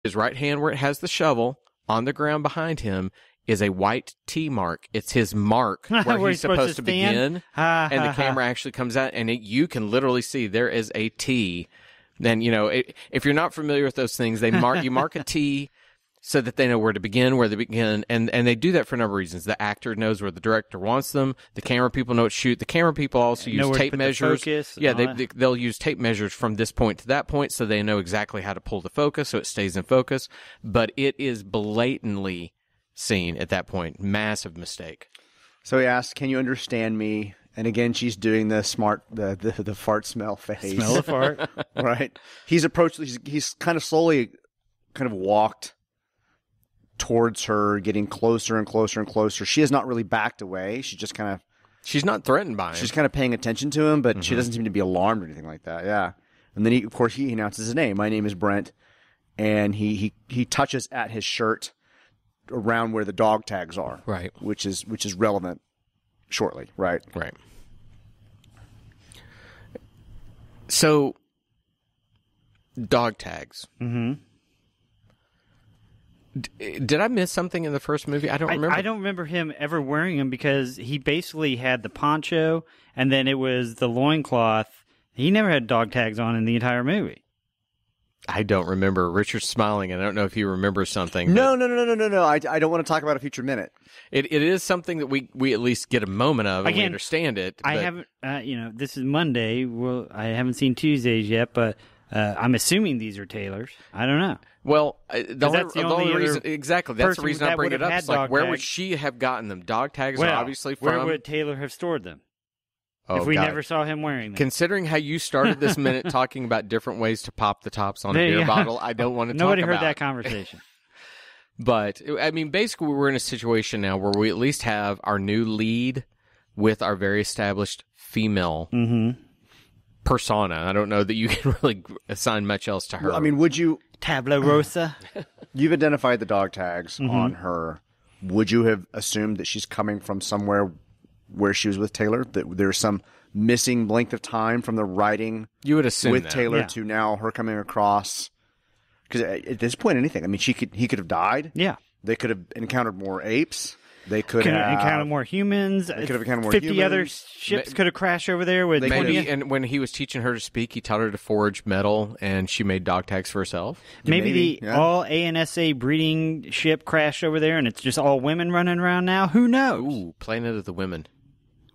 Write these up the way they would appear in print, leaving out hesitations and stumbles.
his right hand where it has the shovel, on the ground behind him is a white T mark. It's his mark where he's supposed to begin. And the camera actually comes out, and you can literally see there is a T. Then, if you're not familiar with those things, you mark a T so that they know where to begin, and they do that for a number of reasons. The actor knows where the director wants them. The camera people know what to shoot. The camera people also use tape measures. They'll use tape measures from this point to that point, so they know exactly how to pull the focus so it stays in focus. But it is blatantly seen at that point. Massive mistake. So he asked, "Can you understand me?" And again, she's doing the fart smell face. Smell the fart. Right. He's kind of slowly walked towards her, getting closer and closer and closer. She has not really backed away. She's not threatened by him. She's kind of paying attention to him, but she doesn't seem to be alarmed or anything like that. Yeah. And then he announces his name. My name is Brent. And he touches at his shirt around where the dog tags are. Right. Which is relevant shortly. Right. Right. So, dog tags. Mm-hmm. Did I miss something in the first movie? I don't remember. I don't remember him ever wearing them because he basically had the poncho and then it was the loincloth. He never had dog tags on in the entire movie. I don't remember. Richard's smiling, and I don't know if he remembers something. No. I don't want to talk about a future minute. It is something that we at least get a moment of, and we understand it. I haven't, this is Monday. Well, I haven't seen Tuesdays yet, but I'm assuming these are Taylor's. I don't know. Well, the only reason, exactly. That's the reason I bring it up. It's like, where would she have gotten them? Dog tags are obviously from. Where would Taylor have stored them? If we never saw him wearing them. Considering how you started this minute talking about different ways to pop the tops on a beer bottle, I don't want to talk about it. Nobody heard that conversation. But, I mean, basically we're in a situation now where we at least have our new lead with our very established female persona. I don't know that you can really assign much else to her. I mean, would you... Tabla Rosa. You've identified the dog tags on her. Would you have assumed that she's coming from somewhere where she was with Taylor? That there's some missing length of time from the writing you would assume with that. Taylor to now her coming across? Because at this point, anything. I mean, he could have died. Yeah. They could have encountered more apes. They could have encountered more humans. They could have encountered more 50 humans. other ships could have crashed over there with 20. And when he was teaching her to speak, he taught her to forge metal, and she made dog tags for herself. Maybe all ANSA breeding ship crashed over there, and it's just all women running around now. Who knows? Ooh, Planet of the Women.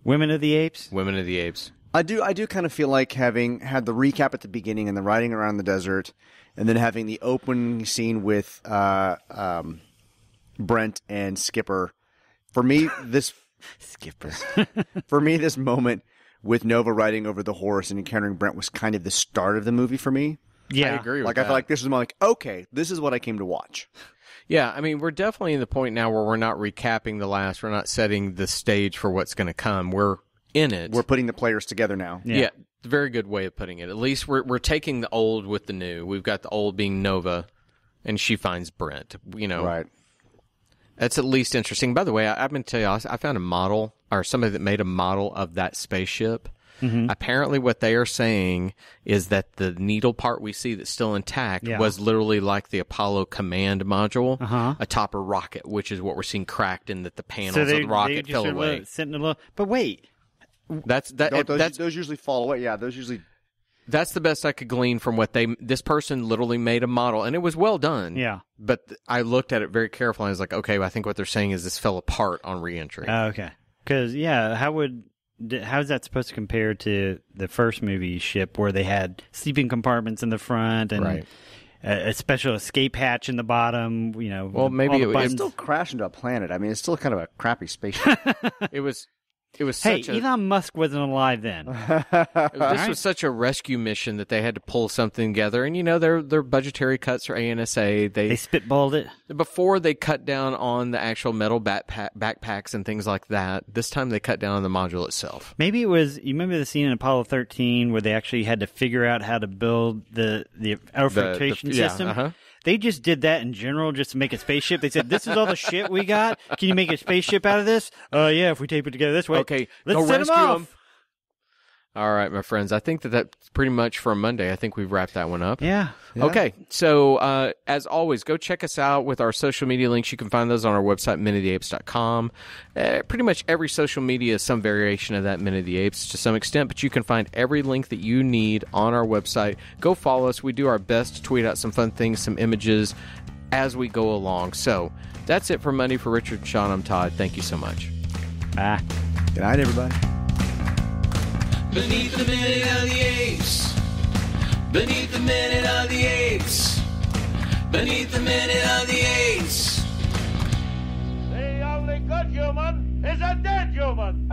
Women of the Apes? Women of the Apes. I do kind of feel like having had the recap at the beginning and the riding around the desert, and then having the opening scene with Brent and Skipper. For me, this this moment with Nova riding over the horse and encountering Brent was kind of the start of the movie for me. Yeah, I agree with that. I feel like this is more like, okay, this is what I came to watch. Yeah, I mean, we're definitely in the point now where we're not recapping the last. We're not setting the stage for what's going to come. We're in it. We're putting the players together now. Yeah, very good way of putting it. At least we're taking the old with the new. We've got the old being Nova, and she finds Brent. Right. That's at least interesting. By the way, I'm going to tell you, I found a model, or somebody that made a model of that spaceship. Apparently what they are saying is that the needle part we see that's still intact was literally like the Apollo command module atop a rocket, which is what we're seeing cracked in that the panels of the rocket fell away. But wait. Those usually fall away. Yeah, those usually... That's the best I could glean from what this person literally made a model, and it was well done. Yeah. But I looked at it very carefully, and I was like, okay, I think what they're saying is this fell apart on reentry. Okay. Because, how is that supposed to compare to the first movie ship where they had sleeping compartments in the front and a special escape hatch in the bottom? Well, maybe it still crashed into a planet. I mean, it's still kind of a crappy spaceship. It was such Elon Musk wasn't alive then. This was such a rescue mission that they had to pull something together. And, their budgetary cuts for ANSA. They spitballed it. Before they cut down on the actual metal backpacks and things like that. This time they cut down on the module itself. Maybe it was, you remember the scene in Apollo 13 where they actually had to figure out how to build the filtration system? They just did that in general just to make a spaceship. They said, this is all the shit we got. Can you make a spaceship out of this? Yeah, if we tape it together this way. Okay, let's set them off. All right, my friends. I think that's pretty much for Monday. I think we've wrapped that one up. Yeah. Okay. So, as always, go check us out with our social media links. You can find those on our website, MotaApes.com. Pretty much every social media is some variation of that Minute of the Apes to some extent, but you can find every link that you need on our website. Go follow us. We do our best to tweet out some fun things, some images as we go along. So, that's it for Monday. For Richard and Sean, I'm Todd. Thank you so much. Bye. Good night, everybody. Beneath the Minute of the Apes. Beneath the Minute of the Apes. Beneath the Minute of the Apes. The only good human is a dead human.